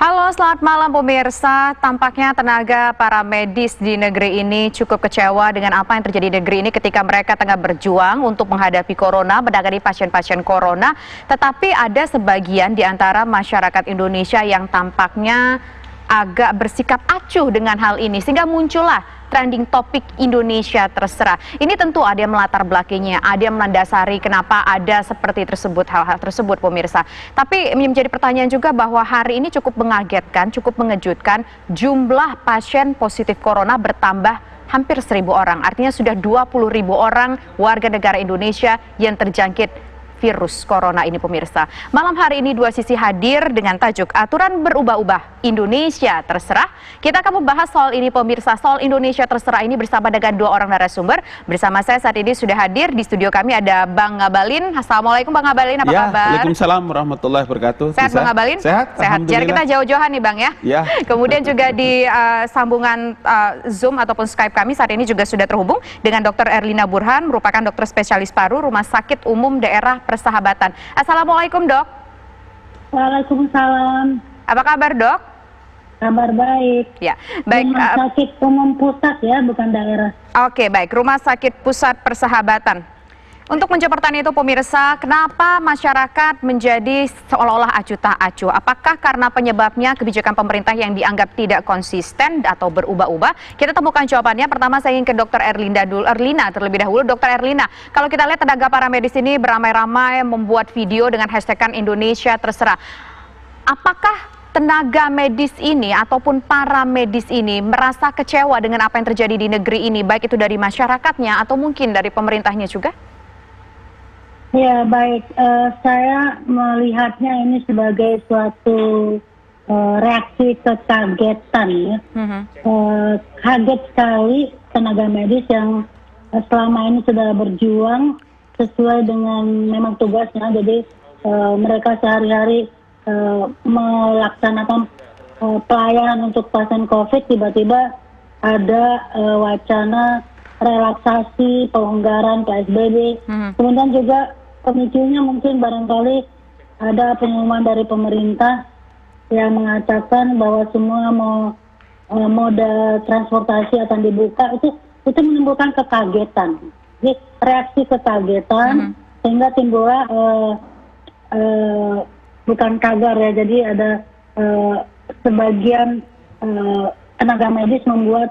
Halo, selamat malam pemirsa. Tampaknya tenaga para medis di negeri ini cukup kecewa dengan apa yang terjadi di negeri ini ketika mereka tengah berjuang untuk menghadapi corona, menangani pasien-pasien corona. Tetapi ada sebagian di antara masyarakat Indonesia yang tampaknya agak bersikap acuh dengan hal ini, sehingga muncullah trending topik Indonesia Terserah. Ini tentu ada yang melatar belakangnya, ada yang mendasari kenapa ada seperti tersebut, hal-hal tersebut pemirsa. Tapi menjadi pertanyaan juga bahwa hari ini cukup mengagetkan, cukup mengejutkan, jumlah pasien positif corona bertambah hampir 1.000 orang. Artinya sudah 20.000 orang warga negara Indonesia yang terjangkit virus corona ini pemirsa. Malam hari ini Dua Sisi hadir dengan tajuk Aturan Berubah-ubah Indonesia Terserah. Kita akan membahas soal ini pemirsa, soal Indonesia Terserah ini bersama dengan dua orang narasumber. Bersama saya saat ini sudah hadir di studio kami ada Bang Ngabalin. Assalamualaikum Bang Ngabalin, apa kabar? Waalaikumsalam warahmatullahi wabarakatuh. Sehat Bang Ngabalin? Sehat. Jadi kita jauh-jauhan nih Bang ya. Ya. Kemudian juga di sambungan Zoom ataupun Skype kami saat ini juga sudah terhubung dengan Dr. Erlina Burhan, merupakan dokter spesialis paru Rumah Sakit Umum Daerah Persahabatan. Assalamualaikum dok. Waalaikumsalam. Apa kabar dok? Kabar baik. Ya, baik. Rumah Sakit Umum Pusat ya, bukan daerah. Oke, baik. Rumah Sakit Pusat Persahabatan. Untuk menjawab pertanyaan itu pemirsa, kenapa masyarakat menjadi seolah-olah acuh tak acuh? Apakah karena penyebabnya kebijakan pemerintah yang dianggap tidak konsisten atau berubah-ubah? Kita temukan jawabannya. Pertama saya ingin ke Dr. Erlina terlebih dahulu. Dr. Erlina, kalau kita lihat tenaga para medis ini beramai-ramai membuat video dengan hashtag Indonesia Terserah. Apakah tenaga medis ini ataupun para medis ini merasa kecewa dengan apa yang terjadi di negeri ini, baik itu dari masyarakatnya atau mungkin dari pemerintahnya juga? Ya baik, saya melihatnya ini sebagai suatu reaksi kekagetan ya. Kaget sekali tenaga medis yang selama ini sudah berjuang sesuai dengan memang tugasnya. Jadi mereka sehari-hari melaksanakan pelayanan untuk pasien COVID, tiba-tiba ada wacana relaksasi, pelonggaran PSBB. Kemudian juga pemicunya mungkin barangkali ada pengumuman dari pemerintah yang mengatakan bahwa semua moda transportasi akan dibuka. Itu menimbulkan kekagetan. Jadi reaksi kekagetan sehingga timbullah bukan kabar ya, jadi ada sebagian tenaga medis membuat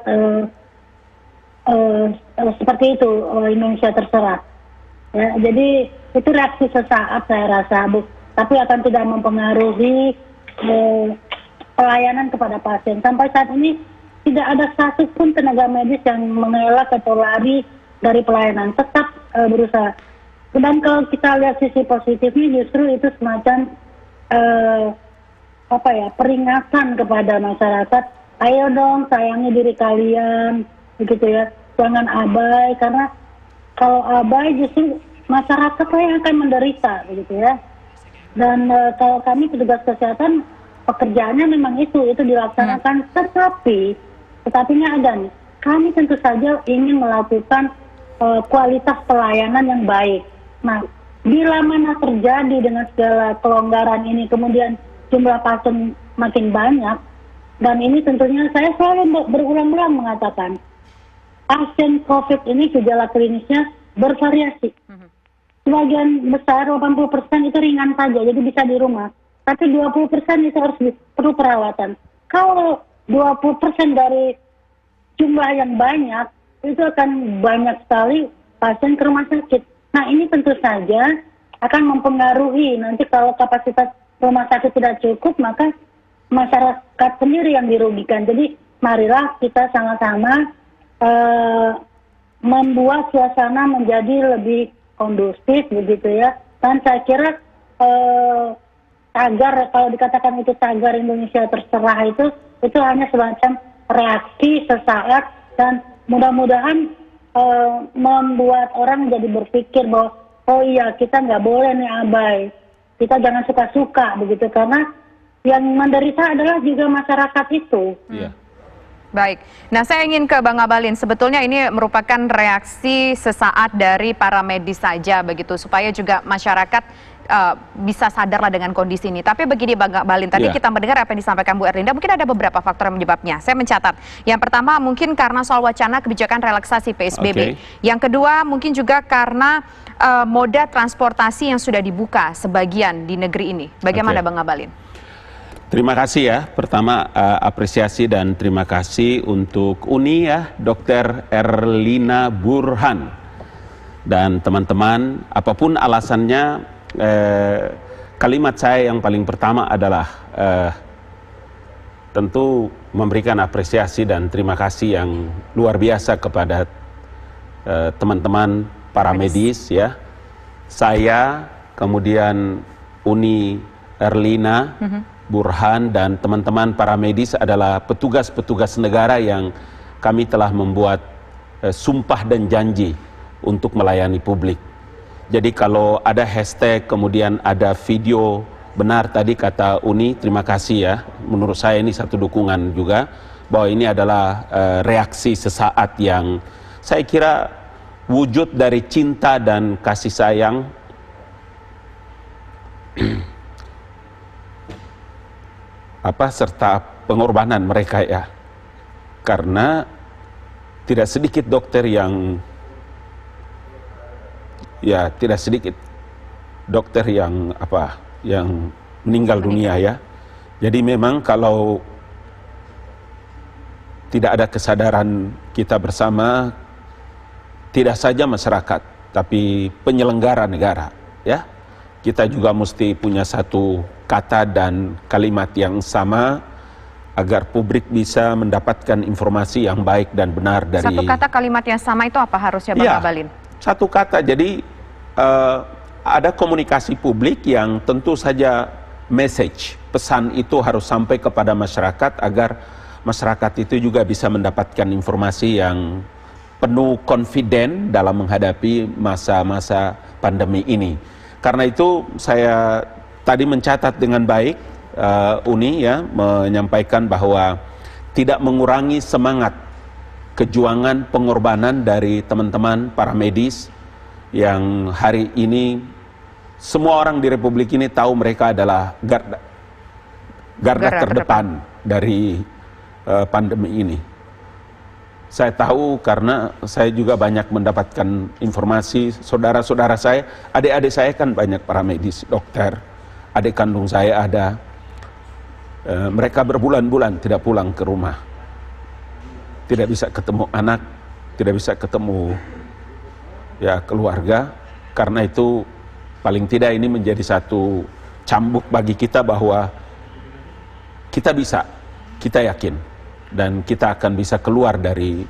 seperti itu, Indonesia Terserah. Ya, jadi itu reaksi sesaat saya rasa, tapi akan tidak mempengaruhi pelayanan kepada pasien. Sampai saat ini tidak ada satupun tenaga medis yang mengelak atau lari dari pelayanan, tetap berusaha. Dan kalau kita lihat sisi positifnya, justru itu semacam peringatan kepada masyarakat. Ayo dong, sayangi diri kalian, begitu ya. Jangan abai, karena kalau abai justru masyarakat yang akan menderita, begitu ya. Dan kalau kami petugas kesehatan, pekerjaannya memang itu dilaksanakan, tetapinya ada nih. Kami tentu saja ingin melakukan kualitas pelayanan yang baik. Nah, bila mana terjadi dengan segala kelonggaran ini, kemudian jumlah pasien makin banyak, dan ini tentunya saya selalu berulang-ulang mengatakan, pasien COVID ini gejala klinisnya bervariasi. Sebagian besar, 80% itu ringan saja, jadi bisa di rumah. Tapi 20% itu harus perlu perawatan. Kalau 20% dari jumlah yang banyak, itu akan banyak sekali pasien ke rumah sakit. Nah, ini tentu saja akan mempengaruhi. Nanti kalau kapasitas rumah sakit tidak cukup, maka masyarakat sendiri yang dirugikan. Jadi marilah kita sama-sama membuat suasana menjadi lebih kondusif, begitu ya. Dan saya kira tagar, kalau dikatakan itu tagar Indonesia Terserah itu hanya semacam reaksi sesaat, dan mudah-mudahan membuat orang jadi berpikir bahwa oh iya, kita nggak boleh nih abai, kita jangan suka-suka begitu, karena yang menderita adalah juga masyarakat itu. Baik, nah saya ingin ke Bang Ngabalin, sebetulnya ini merupakan reaksi sesaat dari para medis saja begitu, supaya juga masyarakat bisa sadarlah dengan kondisi ini. Tapi begini Bang Ngabalin, tadi kita mendengar apa yang disampaikan Bu Erlinda, mungkin ada beberapa faktor yang menyebabnya. Saya mencatat, yang pertama mungkin karena soal wacana kebijakan relaksasi PSBB. Yang kedua mungkin juga karena moda transportasi yang sudah dibuka sebagian di negeri ini. Bagaimana Bang Ngabalin? Terima kasih ya. Pertama apresiasi dan terima kasih untuk Uni ya, Dr. Erlina Burhan dan teman-teman. Apapun alasannya, kalimat saya yang paling pertama adalah tentu memberikan apresiasi dan terima kasih yang luar biasa kepada teman-teman para medis ya. Saya, kemudian Uni Erlina Burhan dan teman-teman para medis adalah petugas-petugas negara yang kami telah membuat sumpah dan janji untuk melayani publik. Jadi kalau ada hashtag kemudian ada video, benar tadi kata Uni, terima kasih ya. Menurut saya ini satu dukungan juga bahwa ini adalah reaksi sesaat yang saya kira wujud dari cinta dan kasih sayang serta pengorbanan mereka ya. Karena tidak sedikit dokter yang meninggal dunia ya. Jadi memang kalau tidak ada kesadaran kita bersama, tidak saja masyarakat, tapi penyelenggara negara ya. Kita juga mesti punya satu kata dan kalimat yang sama agar publik bisa mendapatkan informasi yang baik dan benar dari... Satu kata kalimat yang sama itu apa harusnya Bang Ngabalin? Satu kata, jadi ada komunikasi publik yang tentu saja message, pesan itu harus sampai kepada masyarakat agar masyarakat itu juga bisa mendapatkan informasi yang penuh confident dalam menghadapi masa-masa pandemi ini. Karena itu saya tadi mencatat dengan baik, Uni ya, menyampaikan bahwa tidak mengurangi semangat kejuangan pengorbanan dari teman-teman para medis yang hari ini semua orang di Republik ini tahu mereka adalah garda terdepan dari pandemi ini. Saya tahu karena saya juga banyak mendapatkan informasi, saudara-saudara saya, adik-adik saya kan banyak para medis, dokter, adik kandung saya ada, mereka berbulan-bulan tidak pulang ke rumah, tidak bisa ketemu anak, tidak bisa ketemu ya keluarga. Karena itu paling tidak ini menjadi satu cambuk bagi kita bahwa kita bisa, kita yakin. Dan kita akan bisa keluar dari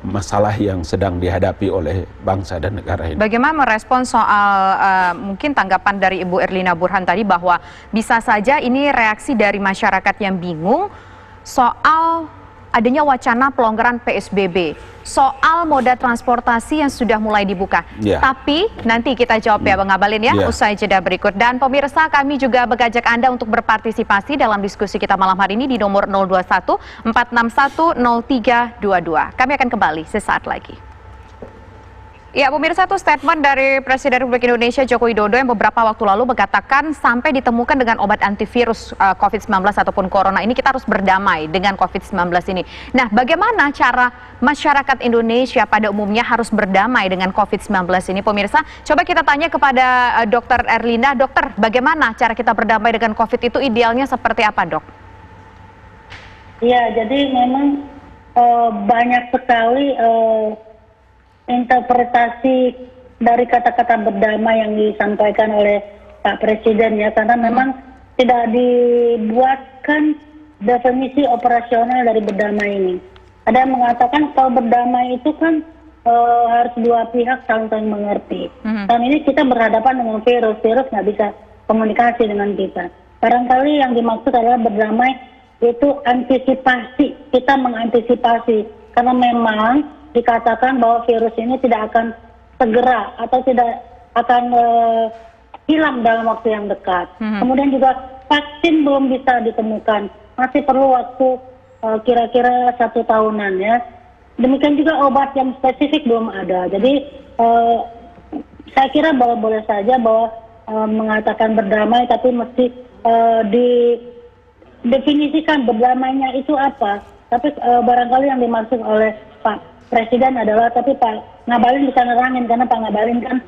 masalah yang sedang dihadapi oleh bangsa dan negara ini. Bagaimana merespon soal mungkin tanggapan dari Ibu Erlina Burhan tadi bahwa bisa saja ini reaksi dari masyarakat yang bingung soal adanya wacana pelonggaran PSBB, soal moda transportasi yang sudah mulai dibuka. Tapi nanti kita jawab ya Bang Ngabalin ya, usai jeda berikut. Dan pemirsa, kami juga mengajak Anda untuk berpartisipasi dalam diskusi kita malam hari ini di nomor 021 461 0322. Kami akan kembali sesaat lagi. Ya pemirsa, itu statement dari Presiden Republik Indonesia Joko Widodo yang beberapa waktu lalu mengatakan sampai ditemukan dengan obat antivirus COVID-19 ataupun corona ini kita harus berdamai dengan COVID-19 ini. Nah, bagaimana cara masyarakat Indonesia pada umumnya harus berdamai dengan COVID-19 ini pemirsa? Coba kita tanya kepada Dr. Erlina. Dokter, bagaimana cara kita berdamai dengan COVID itu idealnya seperti apa dok? Ya, jadi memang banyak sekali interpretasi dari kata-kata berdamai yang disampaikan oleh Pak Presiden ya, karena memang tidak dibuatkan definisi operasional dari berdamai ini. Ada yang mengatakan kalau berdamai itu kan harus dua pihak saling mengerti. Dan ini kita berhadapan dengan virus nggak bisa komunikasi dengan kita. Barangkali yang dimaksud adalah berdamai itu antisipasi, kita mengantisipasi, karena memang dikatakan bahwa virus ini tidak akan segera atau tidak akan hilang dalam waktu yang dekat. Kemudian juga vaksin belum bisa ditemukan, masih perlu waktu kira-kira 1 tahunan ya. Demikian juga obat yang spesifik belum ada. Jadi saya kira boleh-boleh saja bahwa mengatakan berdamai, tapi mesti didefinisikan berdamainya itu apa. Tapi barangkali yang dimaksud oleh Pak Presiden adalah, tapi Pak Ngabalin bisa nerangin karena Pak Ngabalin kan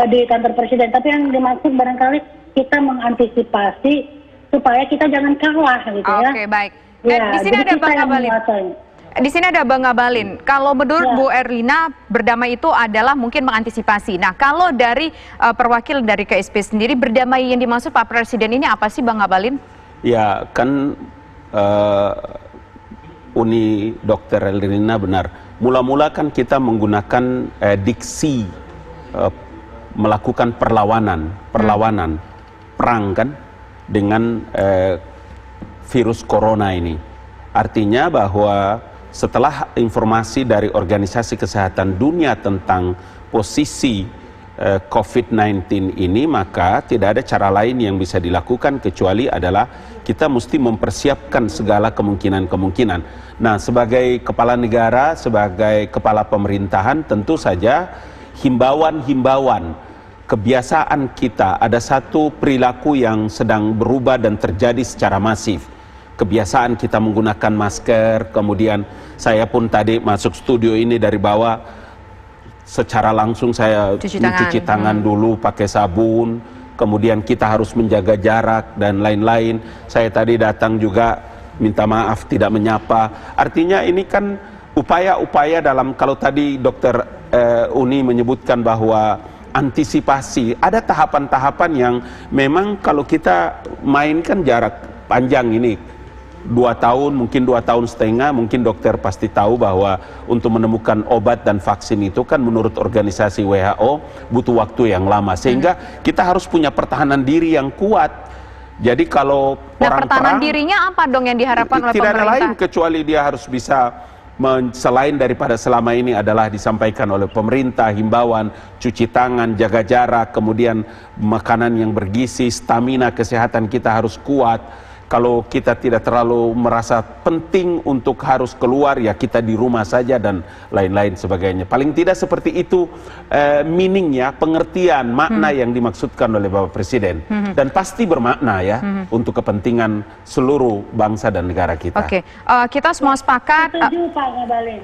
di kantor Presiden. Tapi yang dimaksud barangkali kita mengantisipasi supaya kita jangan kalah gitu ya. Oke, baik. Ya, di sini jadi ada kita Bang yang Ngabalin. menguasai. Di sini ada Bang Ngabalin. Kalau menurut Bu Erlina, berdamai itu adalah mungkin mengantisipasi. Nah, kalau dari perwakil dari KSP sendiri, berdamai yang dimaksud Pak Presiden ini apa sih, Bang Ngabalin? Ya, kan Uni Dr. Erlina benar. Mula-mula kan kita menggunakan diksi melakukan perlawanan, perang kan dengan virus corona ini. Artinya bahwa setelah informasi dari Organisasi Kesehatan Dunia tentang posisi COVID-19 ini, maka tidak ada cara lain yang bisa dilakukan kecuali adalah kita mesti mempersiapkan segala kemungkinan-kemungkinan. Nah, sebagai kepala negara, sebagai kepala pemerintahan, tentu saja himbauan-himbauan, kebiasaan kita, ada satu perilaku yang sedang berubah dan terjadi secara masif. Kebiasaan kita menggunakan masker, kemudian saya pun tadi masuk studio ini dari bawah, secara langsung saya mencuci tangan dulu pakai sabun, kemudian kita harus menjaga jarak dan lain-lain. Saya tadi datang juga minta maaf tidak menyapa. Artinya ini kan upaya-upaya dalam, kalau tadi Dr. Uni menyebutkan bahwa antisipasi, ada tahapan-tahapan yang memang kalau kita mainkan jarak panjang ini, 2 tahun, mungkin 2 tahun setengah, mungkin dokter pasti tahu bahwa untuk menemukan obat dan vaksin itu kan menurut organisasi WHO butuh waktu yang lama, sehingga kita harus punya pertahanan diri yang kuat. Jadi kalau orang pertahanan perang, dirinya apa dong yang diharapkan oleh tidak pemerintah? ada lain kecuali dia harus bisa selain daripada selama ini adalah disampaikan oleh pemerintah, himbauan, cuci tangan, jaga jarak, kemudian makanan yang bergizi, stamina kesehatan kita harus kuat. Kalau kita tidak terlalu merasa penting untuk harus keluar, ya kita di rumah saja dan lain-lain sebagainya. Paling tidak seperti itu meaningnya, pengertian, makna yang dimaksudkan oleh Bapak Presiden. Dan pasti bermakna ya untuk kepentingan seluruh bangsa dan negara kita. Oke, kita semua sepakat. Setuju Pak Ngabalin.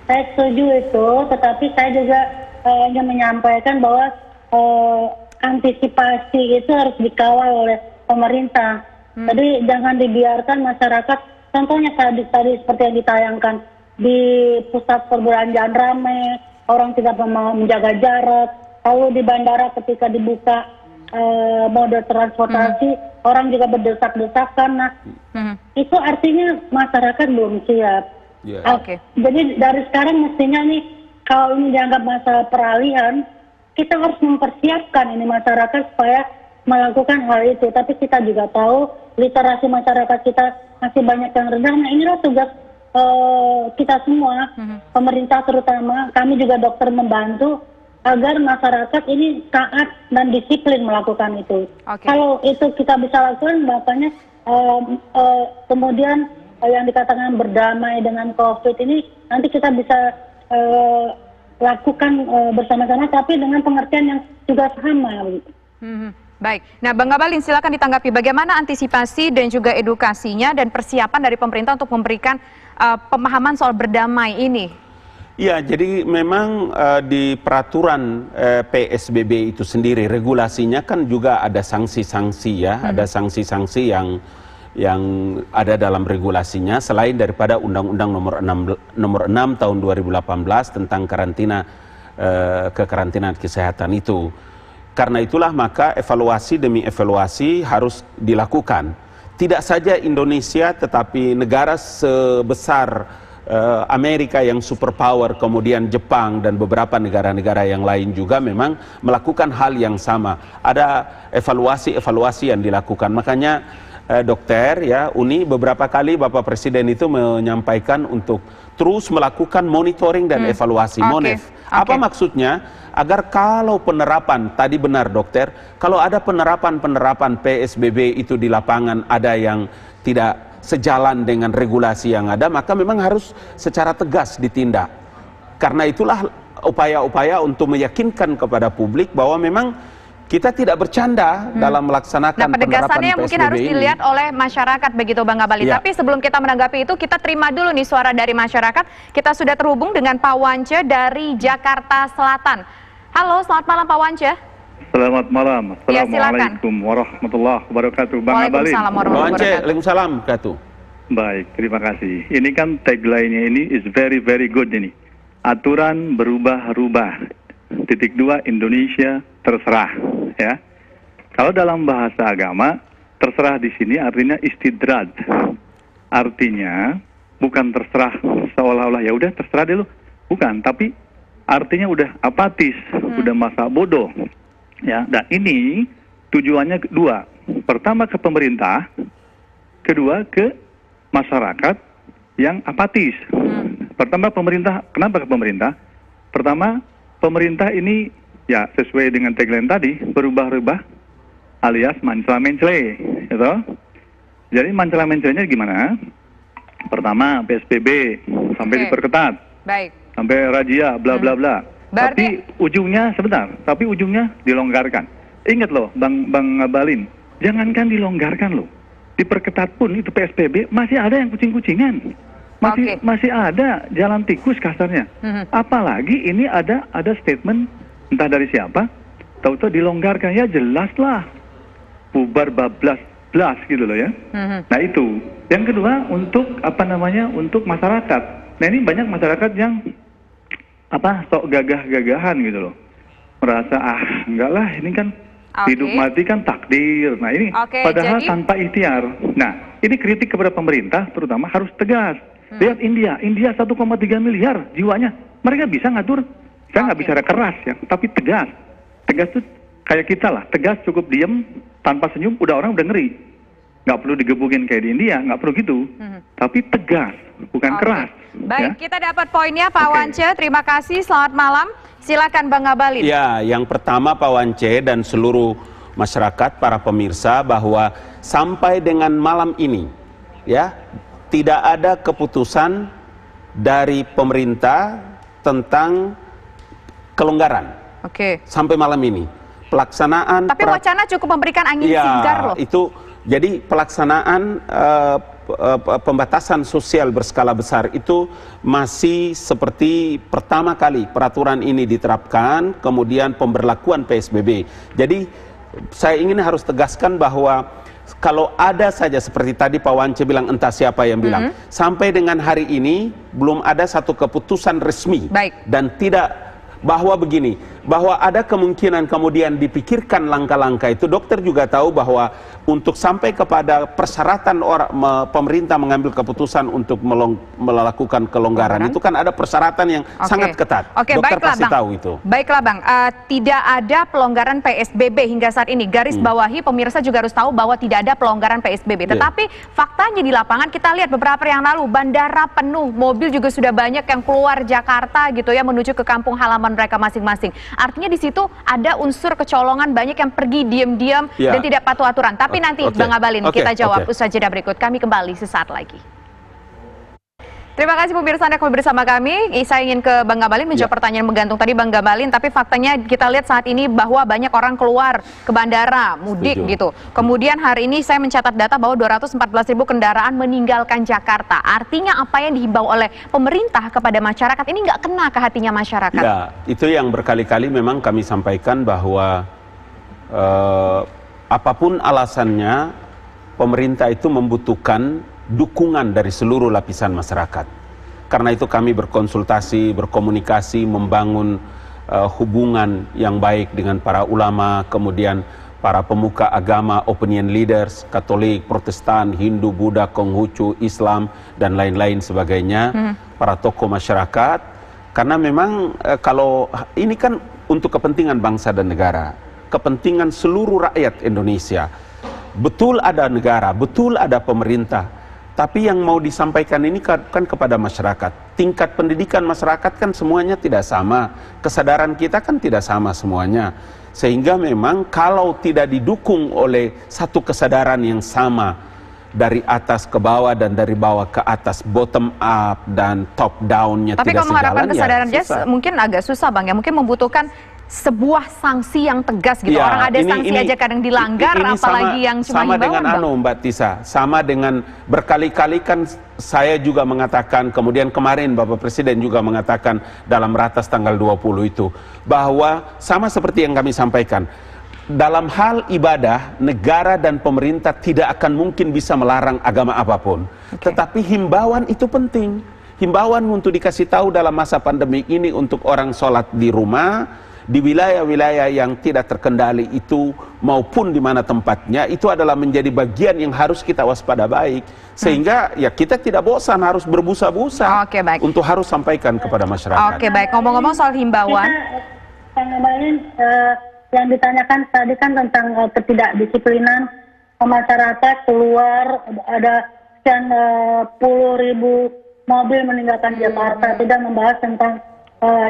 Saya setuju itu, tetapi saya juga ingin menyampaikan bahwa antisipasi itu harus dikawal oleh pemerintah. Jadi jangan dibiarkan masyarakat, contohnya tadi seperti yang ditayangkan di pusat perbelanjaan ramai, orang tidak mau menjaga jarak, lalu di bandara ketika dibuka mode transportasi, orang juga berdesak-desakan. Nah, itu artinya masyarakat belum siap. Jadi dari sekarang mestinya nih, kalau ini dianggap masalah peralihan, kita harus mempersiapkan ini masyarakat supaya melakukan hal itu. Tapi kita juga tahu literasi masyarakat kita masih banyak yang rendah. Nah, inilah tugas kita semua, pemerintah terutama, kami juga dokter membantu agar masyarakat ini taat dan disiplin melakukan itu. Kalau itu kita bisa lakukan, makanya kemudian yang dikatakan berdamai dengan COVID ini nanti kita bisa lakukan bersama-sama, tapi dengan pengertian yang juga sama. Baik, nah Bang Ngabalin silakan ditanggapi bagaimana antisipasi dan juga edukasinya dan persiapan dari pemerintah untuk memberikan pemahaman soal berdamai ini. Ya, jadi memang di peraturan PSBB itu sendiri, regulasinya kan juga ada sanksi-sanksi ya, ada sanksi-sanksi yang ada dalam regulasinya selain daripada Undang-Undang nomor 6 tahun 2018 tentang kekarantinaan kesehatan itu. Karena itulah maka evaluasi demi evaluasi harus dilakukan. Tidak saja Indonesia tetapi negara sebesar Amerika yang superpower, kemudian Jepang dan beberapa negara-negara yang lain juga memang melakukan hal yang sama. Ada evaluasi-evaluasi yang dilakukan. Makanya dokter ya, Uni beberapa kali Bapak Presiden itu menyampaikan untuk terus melakukan monitoring dan evaluasi, MONEF. Apa maksudnya? Agar kalau penerapan, tadi benar dokter, kalau ada penerapan PSBB itu di lapangan ada yang tidak sejalan dengan regulasi yang ada, maka memang harus secara tegas ditindak. Karena itulah upaya-upaya untuk meyakinkan kepada publik bahwa memang kita tidak bercanda dalam melaksanakan Nah, penerapan penegasannya PSBB mungkin harus ini. dilihat oleh masyarakat begitu Bang Ngabalin. Ya. Tapi sebelum kita menanggapi itu, kita terima dulu nih suara dari masyarakat. Kita sudah terhubung dengan Pak Wance dari Jakarta Selatan. Halo, selamat malam Pak Wance. Selamat malam. Ya, Assalamualaikum warahmatullahi wabarakatuh. Bang Ngabalin. Waalaikumsalam warahmatullahi wabarakatuh. Waalaikumsalam wabarakatuh. Baik, terima kasih. Ini kan tagline-nya ini is very very good ini. Aturan berubah-ubah. Titik 2 Indonesia terserah, ya. Kalau dalam bahasa agama, terserah di sini artinya istidrad. Artinya bukan terserah seolah-olah ya udah terserah deh lu. Bukan, tapi artinya udah apatis, udah masa bodoh. Ya, dan ini tujuannya dua. Pertama ke pemerintah, kedua ke masyarakat yang apatis. Pertama pemerintah, kenapa ke pemerintah? Pertama, pemerintah ini ya sesuai dengan tagline tadi, berubah-ubah alias mencela-mencele, gitu. Jadi mencela-mencelenya gimana? Pertama PSBB sampai diperketat, Baik. sampai razia, bla bla bla. Berarti- Tapi ujungnya sebentar, tapi ujungnya dilonggarkan. Ingat loh, Bang Ngabalin, jangankan dilonggarkan loh, diperketat pun itu PSBB masih ada yang kucing-kucingan, masih ada jalan tikus kasarnya. Apalagi ini ada statement entah dari siapa, tahu-tahu dilonggarkan, ya jelas lah, bubar bablas gitu loh ya. Nah itu. Yang kedua untuk untuk masyarakat. Nah ini banyak masyarakat yang sok gagah-gagahan gitu loh. Merasa enggak lah ini kan hidup mati kan takdir. Nah ini padahal tanpa ikhtiar. Nah ini kritik kepada pemerintah terutama harus tegas. Lihat India 1,3 miliar jiwanya. Mereka bisa ngatur. Saya nggak bicara keras ya, tapi tegas. Tegas tuh kayak kita lah. Tegas cukup diem tanpa senyum udah orang udah ngeri. Nggak perlu digebukin kayak di India, nggak perlu gitu. Tapi tegas, bukan keras. Baik, ya. kita dapat poinnya Pak Wance. Terima kasih, selamat malam. Silakan Bang Ngabalin. Ya, yang pertama Pak Wance dan seluruh masyarakat, para pemirsa, bahwa sampai dengan malam ini, ya, tidak ada keputusan dari pemerintah tentang kelonggaran. Oke. Sampai malam ini. Pelaksanaan... Tapi wacana cukup memberikan angin segar loh. Itu, jadi pelaksanaan pembatasan sosial berskala besar itu masih seperti pertama kali peraturan ini diterapkan, kemudian pemberlakuan PSBB. Jadi saya ingin harus tegaskan bahwa kalau ada saja seperti tadi Pak Wance bilang, entah siapa yang bilang, sampai dengan hari ini belum ada satu keputusan resmi. Baik. Dan tidak, bahwa begini, bahwa ada kemungkinan kemudian dipikirkan langkah-langkah itu. Dokter juga tahu bahwa untuk sampai kepada persyaratan pemerintah mengambil keputusan untuk melakukan kelonggaran itu kan ada persyaratan yang sangat ketat. Dokter pasti tahu itu. Baiklah Bang, tidak ada pelonggaran PSBB hingga saat ini. Garis bawahi pemirsa juga harus tahu bahwa tidak ada pelonggaran PSBB. Tetapi faktanya di lapangan kita lihat beberapa yang lalu bandara penuh, mobil juga sudah banyak yang keluar Jakarta gitu ya menuju ke kampung halaman mereka masing-masing. Artinya di situ ada unsur kecolongan, banyak yang pergi diam-diam dan tidak patuh aturan. Tapi nanti Bang Ngabalin kita jawab usaha jeda berikut. Kami kembali sesaat lagi. Terima kasih pemirsa Anda kembali bersama kami. Saya ingin ke Bang Ngabalin menjawab pertanyaan menggantung tadi Bang Ngabalin. Tapi faktanya kita lihat saat ini bahwa banyak orang keluar ke bandara, mudik gitu. Kemudian hari ini saya mencatat data bahwa 214.000 kendaraan meninggalkan Jakarta. Artinya apa yang dihimbau oleh pemerintah kepada masyarakat ini nggak kena ke hatinya masyarakat. Ya, itu yang berkali-kali memang kami sampaikan bahwa apapun alasannya, pemerintah itu membutuhkan dukungan dari seluruh lapisan masyarakat. Karena itu kami berkonsultasi, berkomunikasi, membangun hubungan yang baik dengan para ulama, kemudian para pemuka agama, opinion leaders, Katolik, Protestan, Hindu, Buddha, Konghucu, Islam, dan lain-lain sebagainya, para tokoh masyarakat. Karena memang kalau ini kan untuk kepentingan bangsa dan negara, kepentingan seluruh rakyat Indonesia. Betul ada negara, betul ada pemerintah, tapi yang mau disampaikan ini kan kepada masyarakat. Tingkat pendidikan masyarakat kan semuanya tidak sama, kesadaran kita kan tidak sama semuanya. Sehingga memang kalau tidak didukung oleh satu kesadaran yang sama dari atas ke bawah dan dari bawah ke atas, bottom up dan top down-nya tidak sejalan. Tapi kalau mengharapkan kesadaran mungkin agak susah Bang ya, mungkin membutuhkan sebuah sanksi yang tegas gitu. Ya, Orang ada sanksi aja kadang dilanggar, apalagi yang cuma sama himbauan, dengan Mbak Tisa, sama dengan berkali-kali kan saya juga mengatakan, kemudian kemarin Bapak Presiden juga mengatakan dalam ratas tanggal 20 itu, bahwa sama seperti yang kami sampaikan, dalam hal ibadah, negara dan pemerintah tidak akan mungkin bisa melarang agama apapun. Tetapi himbauan itu penting. Himbauan untuk dikasih tahu dalam masa pandemi ini untuk orang sholat di rumah, di wilayah-wilayah yang tidak terkendali itu maupun di mana tempatnya, itu adalah menjadi bagian yang harus kita waspada baik, sehingga ya kita tidak bosan harus berbusa-busa untuk harus sampaikan kepada masyarakat. Oke, baik. Ngomong-ngomong soal himbauan, yang ditanyakan tadi kan tentang ketidakdisiplinan masyarakat keluar, ada sekian 10.000 mobil meninggalkan Jakarta, tidak membahas tentang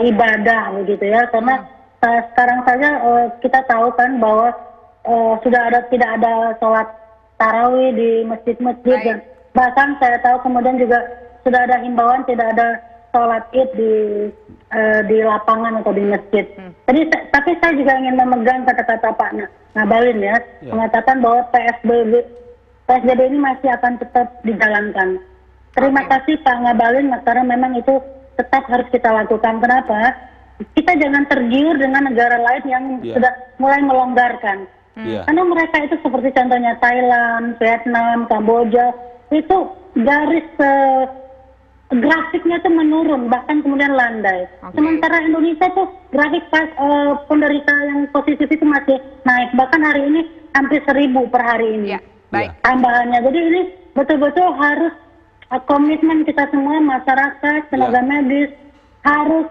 ibadah begitu ya, karena sekarang saja kita tahu kan bahwa tidak ada sholat tarawih di masjid-masjid, dan bahkan saya tahu kemudian juga sudah ada himbauan tidak ada sholat id di lapangan atau di masjid. Jadi, tapi saya juga ingin memegang kata-kata Pak Ngabalin ya, mengatakan bahwa PSBB ini masih akan tetap dijalankan. Terima kasih Pak Ngabalin, karena memang itu tetap harus kita lakukan. Kenapa? Kita jangan tergiur dengan negara lain yang sudah mulai melonggarkan. Karena mereka itu seperti contohnya Thailand, Vietnam, Kamboja, itu garis grafiknya itu menurun, bahkan kemudian landai. Sementara Indonesia tuh grafik penderita yang positif itu masih naik, bahkan hari ini hampir 1.000 per hari ini tambahannya. Jadi ini betul-betul harus komitmen kita semua, masyarakat, tenaga medis, harus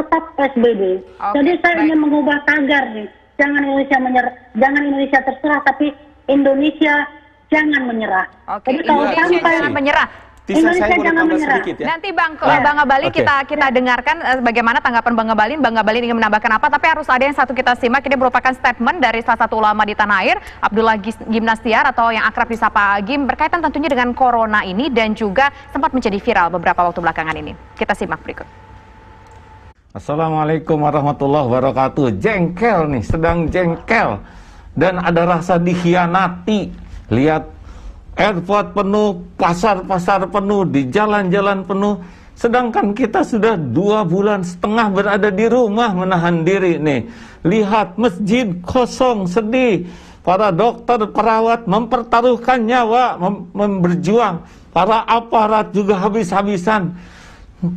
tetap PSBB. Jadi saya ingin mengubah tagar nih, jangan Indonesia menyerah, jangan Indonesia terserah, tapi Indonesia jangan menyerah. Jadi kalau sampai jangan menyerah, Indonesia jangan menyerah. Ya. Nanti Bang Ngabalin kita dengarkan bagaimana tanggapan Bang Ngabalin. Bang Ngabalin ingin menambahkan apa? Tapi harus ada yang satu kita simak. Ini merupakan statement dari salah satu ulama di tanah air, Abdullah Gimnastiar atau yang akrab disapa Agim, berkaitan tentunya dengan corona ini dan juga sempat menjadi viral beberapa waktu belakangan ini. Kita simak berikut. Assalamualaikum warahmatullahi wabarakatuh. Jengkel nih, sedang jengkel dan ada rasa dikhianati. Lihat airport penuh, pasar-pasar penuh, di jalan-jalan penuh. Sedangkan kita sudah 2,5 bulan berada di rumah menahan diri nih. Lihat masjid kosong, sedih. Para dokter, perawat mempertaruhkan nyawa, berjuang. Para aparat juga habis-habisan.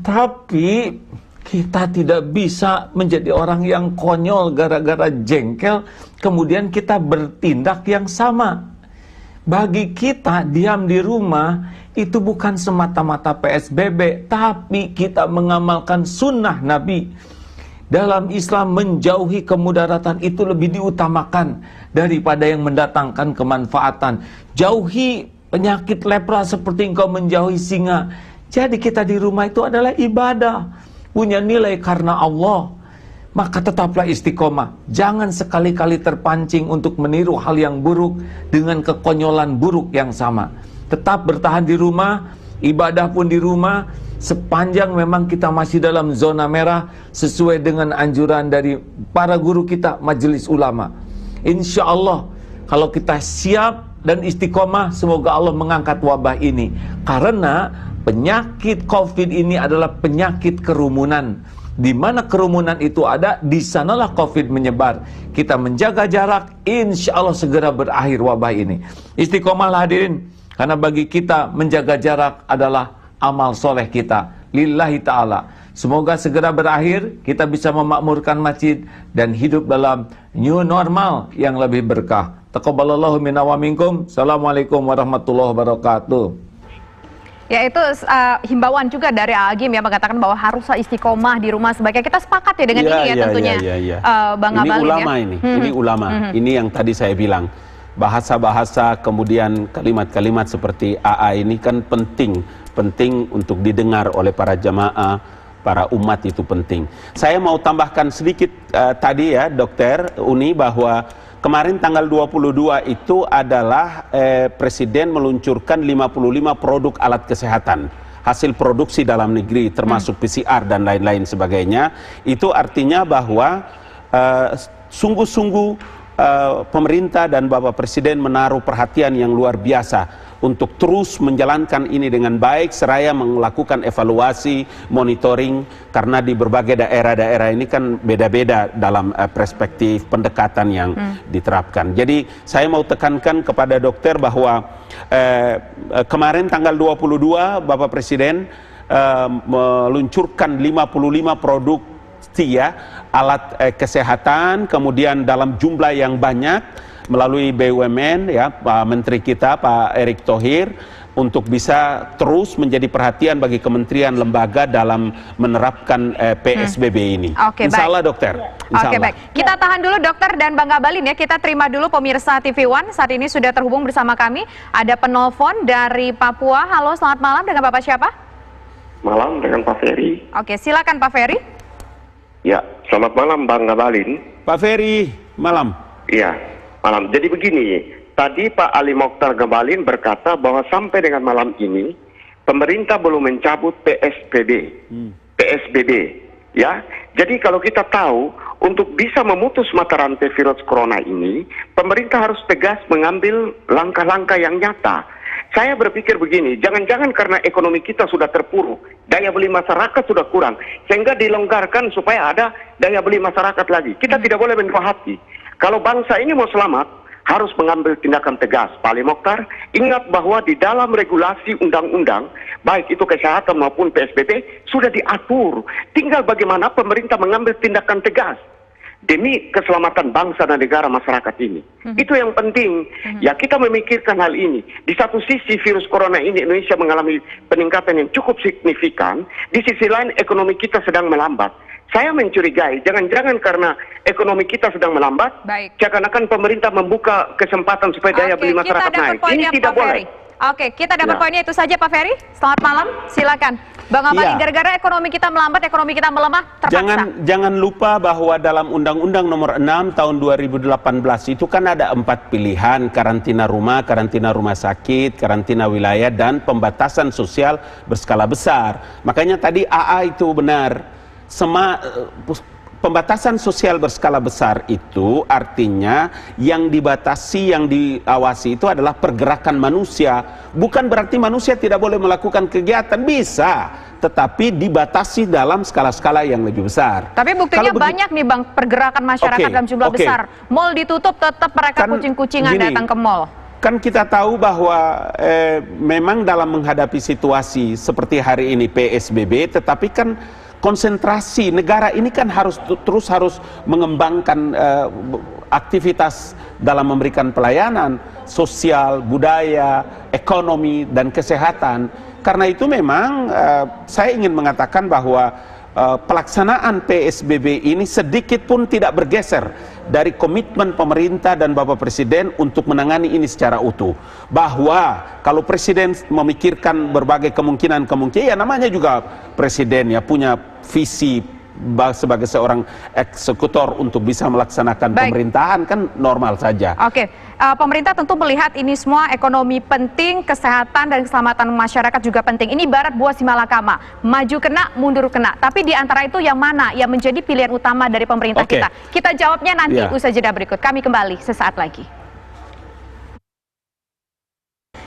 Tapi kita tidak bisa menjadi orang yang konyol gara-gara jengkel, kemudian kita bertindak yang sama. Bagi kita, diam di rumah itu bukan semata-mata PSBB, tapi kita mengamalkan sunnah Nabi. Dalam Islam, menjauhi kemudaratan itu lebih diutamakan daripada yang mendatangkan kemanfaatan. Jauhi penyakit lepra seperti engkau menjauhi singa. Jadi kita di rumah itu adalah ibadah, punya nilai karena Allah. Maka tetaplah istiqomah. Jangan sekali-kali terpancing untuk meniru hal yang buruk dengan kekonyolan buruk yang sama. Tetap bertahan di rumah, ibadah pun di rumah, sepanjang memang kita masih dalam zona merah sesuai dengan anjuran dari para guru kita, majelis ulama. Insya Allah, kalau kita siap dan istiqomah, semoga Allah mengangkat wabah ini. Karena penyakit COVID ini adalah penyakit kerumunan. Di mana kerumunan itu ada, di sanalah COVID menyebar. Kita menjaga jarak, insya Allah segera berakhir wabah ini. Istiqomahlah hadirin, karena bagi kita menjaga jarak adalah amal soleh kita, lillahi ta'ala. Semoga segera berakhir, kita bisa memakmurkan masjid dan hidup dalam new normal yang lebih berkah. Taqabbalallahu minna wa minkum. Assalamualaikum warahmatullahi wabarakatuh. Ya, itu himbauan juga dari Agim ya, mengatakan bahwa harus istiqomah di rumah sebaiknya. Kita sepakat ya dengan ini ya tentunya. Bang Ngabalin, ini ulama ya? Ini ulama. Ini yang tadi saya bilang. Bahasa-bahasa kemudian kalimat-kalimat seperti AA ini kan penting untuk didengar oleh para jamaah, para umat, itu penting. Saya mau tambahkan sedikit tadi ya Dokter Uni, bahwa kemarin tanggal 22 itu adalah Presiden meluncurkan 55 produk alat kesehatan hasil produksi dalam negeri, termasuk PCR dan lain-lain sebagainya. Itu artinya bahwa sungguh-sungguh pemerintah dan Bapak Presiden menaruh perhatian yang luar biasa untuk terus menjalankan ini dengan baik seraya melakukan evaluasi, monitoring, karena di berbagai daerah-daerah ini kan beda-beda dalam perspektif pendekatan yang diterapkan. Jadi saya mau tekankan kepada dokter bahwa kemarin tanggal 22 Bapak Presiden meluncurkan 55 produk alat kesehatan, kemudian dalam jumlah yang banyak melalui BUMN ya, Pak Menteri kita Pak Erick Thohir, untuk bisa terus menjadi perhatian bagi kementerian lembaga dalam menerapkan PSBB ini. Insya Allah dokter. Insya Oke, Allah. baik. Kita tahan dulu dokter dan Bang Ngabalin ya. Kita terima dulu pemirsa TV One. Saat ini sudah terhubung bersama kami. Ada penelpon dari Papua. Halo, selamat malam, dengan Bapak siapa? Malam, dengan Pak Ferry. Oke, silakan Pak Ferry. Ya, selamat malam Bang Ngabalin. Pak Ferry, malam. Iya, malam. Jadi begini, tadi Pak Ali Mokhtar Ngabalin berkata bahwa sampai dengan malam ini pemerintah belum mencabut PSBB. Ya, jadi kalau kita tahu untuk bisa memutus mata rantai virus corona ini, pemerintah harus tegas mengambil langkah-langkah yang nyata. Saya berpikir begini, jangan-jangan karena ekonomi kita sudah terpuruk, daya beli masyarakat sudah kurang, sehingga dilonggarkan supaya ada daya beli masyarakat lagi. Kita tidak boleh mendua hati. Kalau bangsa ini mau selamat, harus mengambil tindakan tegas. Pak Ali Mokhtar, ingat bahwa di dalam regulasi undang-undang, baik itu kesehatan maupun PSBB, sudah diatur. Tinggal bagaimana pemerintah mengambil tindakan tegas demi keselamatan bangsa dan negara masyarakat ini. Itu yang penting. Ya, kita memikirkan hal ini. Di satu sisi virus corona ini Indonesia mengalami peningkatan yang cukup signifikan. Di sisi lain ekonomi kita sedang melambat. Saya mencurigai, jangan-jangan karena ekonomi kita sedang melambat, seakan-akan pemerintah membuka kesempatan supaya daya beli masyarakat naik. Ini tidak boleh. Oke, kita dapat poinnya itu saja Pak Ferry. Selamat malam, silakan. Bang Ngabalin, gara-gara ekonomi kita melambat, ekonomi kita melemah, terpaksa. Jangan lupa bahwa dalam Undang-Undang Nomor 6 Tahun 2018 itu kan ada 4 pilihan: karantina rumah sakit, karantina wilayah, dan pembatasan sosial berskala besar. Makanya tadi AA itu benar. Pembatasan sosial berskala besar itu artinya yang dibatasi, yang diawasi itu adalah pergerakan manusia. Bukan berarti manusia tidak boleh melakukan kegiatan, bisa, tetapi dibatasi dalam skala-skala yang lebih besar. Tapi buktinya banyak nih Bang, pergerakan masyarakat dalam jumlah besar. Mall ditutup, tetap mereka kucing-kucingan datang ke mall. Kan kita tahu bahwa memang dalam menghadapi situasi seperti hari ini PSBB, tetapi kan konsentrasi negara ini kan harus mengembangkan aktivitas dalam memberikan pelayanan sosial, budaya, ekonomi, dan kesehatan. Karena itu memang saya ingin mengatakan bahwa pelaksanaan PSBB ini sedikit pun tidak bergeser dari komitmen pemerintah dan Bapak Presiden untuk menangani ini secara utuh. Bahwa kalau Presiden memikirkan berbagai kemungkinan, ya namanya juga Presiden ya, punya visi sebagai seorang eksekutor untuk bisa melaksanakan pemerintahan, kan normal saja. Oke, pemerintah tentu melihat ini semua, ekonomi penting, kesehatan dan keselamatan masyarakat juga penting. Ini ibarat buah si malakama, maju kena, mundur kena. Tapi di antara itu yang mana yang menjadi pilihan utama dari pemerintah kita? Kita jawabnya nanti usai jeda berikut. Kami kembali sesaat lagi.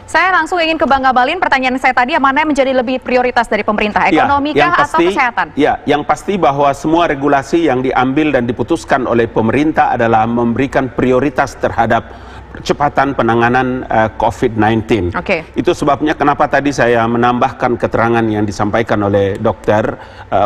Saya langsung ingin ke Bang Ngabalin. Pertanyaan saya tadi, yang mana yang menjadi lebih prioritas dari pemerintah, ekonomi kah atau kesehatan? Ya, yang pasti bahwa semua regulasi yang diambil dan diputuskan oleh pemerintah adalah memberikan prioritas terhadap percepatan penanganan COVID-19. Itu sebabnya kenapa tadi saya menambahkan keterangan yang disampaikan oleh Dr.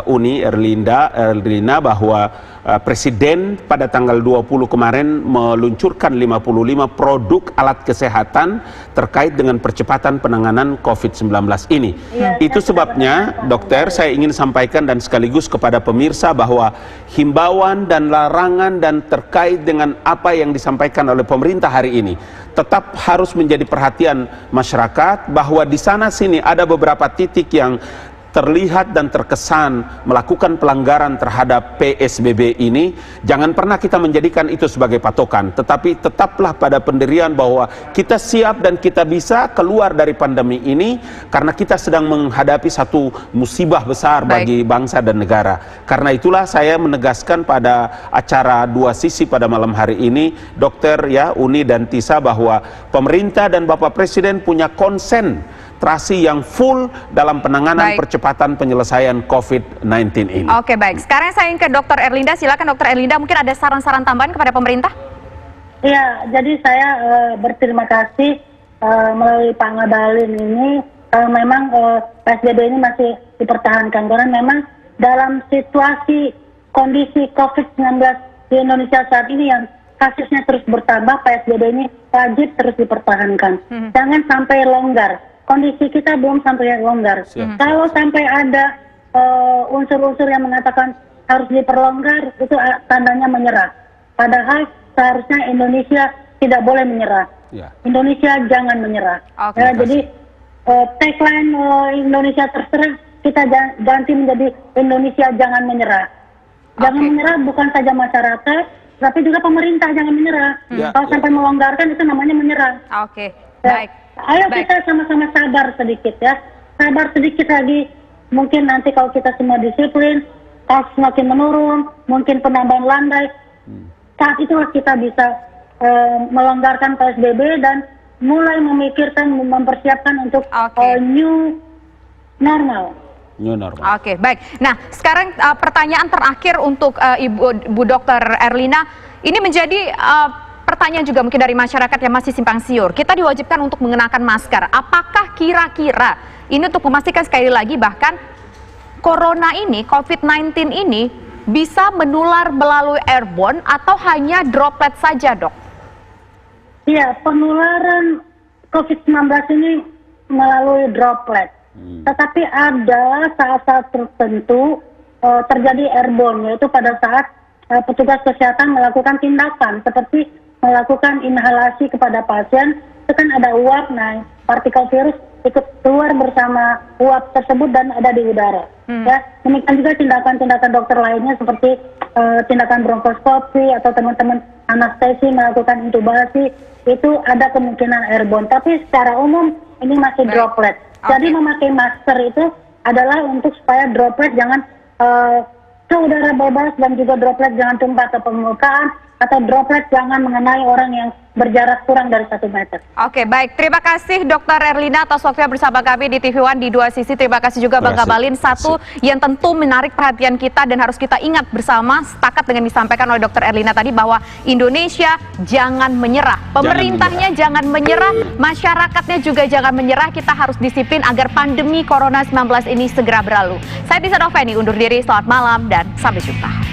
Uni Erlina bahwa Presiden pada tanggal 20 kemarin meluncurkan 55 produk alat kesehatan terkait dengan percepatan penanganan COVID-19 ini. Itu sebabnya, dokter, saya ingin sampaikan dan sekaligus kepada pemirsa bahwa himbauan dan larangan dan terkait dengan apa yang disampaikan oleh pemerintah hari ini tetap harus menjadi perhatian masyarakat, bahwa di sana sini ada beberapa titik yang terlihat dan terkesan melakukan pelanggaran terhadap PSBB ini, jangan pernah kita menjadikan itu sebagai patokan, tetapi tetaplah pada pendirian bahwa kita siap dan kita bisa keluar dari pandemi ini karena kita sedang menghadapi satu musibah besar bagi bangsa dan negara. Karena itulah saya menegaskan pada acara Dua Sisi pada malam hari ini, Dokter Uni dan Tisa, bahwa pemerintah dan Bapak Presiden punya konsentrasi yang full dalam penanganan percepatan penyelesaian COVID-19 ini. Oke, baik. Sekarang saya ingin ke Dr. Erlinda. Silakan Dr. Erlinda, mungkin ada saran-saran tambahan kepada pemerintah? Iya, jadi saya berterima kasih melalui Pak Ngabalin ini. Memang PSBB ini masih dipertahankan karena memang dalam situasi kondisi COVID-19 di Indonesia saat ini yang kasusnya terus bertambah, PSBB ini wajib terus dipertahankan. Jangan sampai longgar. Kondisi kita belum sampai longgar. Kalau sampai ada unsur-unsur yang mengatakan harus diperlonggar, itu tandanya menyerah. Padahal seharusnya Indonesia tidak boleh menyerah. Indonesia jangan menyerah. Jadi tagline Indonesia terserah kita ganti menjadi Indonesia jangan menyerah. Jangan menyerah bukan saja masyarakat, tapi juga pemerintah jangan menyerah. Kalau sampai melonggarkan itu namanya menyerah. Baik. Ayo kita sama-sama sabar sedikit ya. Sabar sedikit lagi. Mungkin nanti kalau kita semua disiplin, kasus semakin menurun, mungkin penambahan landai. Saat itulah kita bisa melonggarkan PSBB dan mulai memikirkan, mempersiapkan untuk new normal. Oke, baik. Nah, sekarang pertanyaan terakhir untuk Ibu Dr. Erlina. Ini menjadi pertanyaan juga mungkin dari masyarakat yang masih simpang siur. Kita diwajibkan untuk mengenakan masker. Apakah kira-kira ini untuk memastikan sekali lagi bahkan corona ini, COVID-19 ini bisa menular melalui airborne atau hanya droplet saja, Dok? Iya, penularan COVID-19 ini melalui droplet. Tetapi ada saat-saat tertentu terjadi airborne, yaitu pada saat petugas kesehatan melakukan tindakan seperti melakukan inhalasi kepada pasien, itu kan ada uap, nah partikel virus ikut keluar bersama uap tersebut dan ada di udara. Ya, demikian juga tindakan-tindakan dokter lainnya seperti tindakan bronkoskopi atau teman-teman anestesi melakukan intubasi, itu ada kemungkinan airborne. Tapi secara umum ini masih droplet. Jadi memakai masker itu adalah untuk supaya droplet jangan ke udara bebas dan juga droplet jangan tumpah ke permukaan atau droplet jangan mengenai orang yang berjarak kurang dari 1 meter. Oke, baik. Terima kasih Dr. Erlina atas waktunya bersama kami di TV One di Dua Sisi. Terima kasih juga Bang Ngabalin. Satu yang tentu menarik perhatian kita dan harus kita ingat bersama, sepakat dengan disampaikan oleh Dr. Erlina tadi bahwa Indonesia jangan menyerah. Pemerintahnya jangan menyerah, masyarakatnya juga jangan menyerah. Kita harus disiplin agar pandemi Corona 19 ini segera berlalu. Saya Tisa Noveni undur diri, selamat malam dan sampai jumpa.